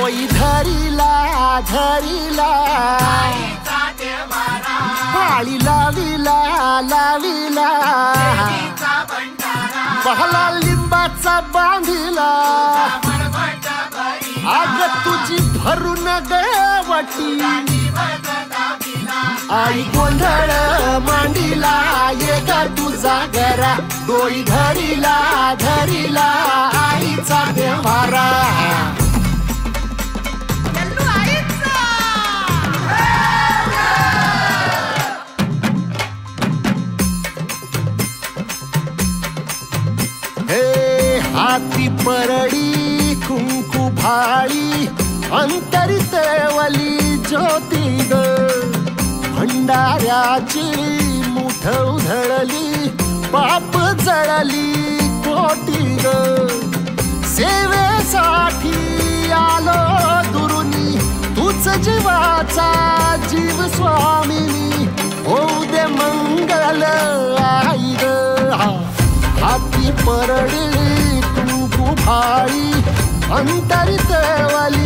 डोई धरिला धरिला भाळी लाविला लाविला पहला लिंबाचा बांधिला आग तुझी भरून गवटी आई गोंधळ मांडीला ये ग तुझा घरा डोई धरिला धरिला आईचा देवारा हाती परडी कुंकू भाळी अंतरितवली ज्योती ग भंडाऱ्याची मुठ उधळली पाप जळली कोटी ग सेवेसाठी आलो दुरुनी तूच जीवाचा जीव स्वामिनी होऊ दे मंगल आई ग हाती परडी कुंकू भाळी अंतरितवली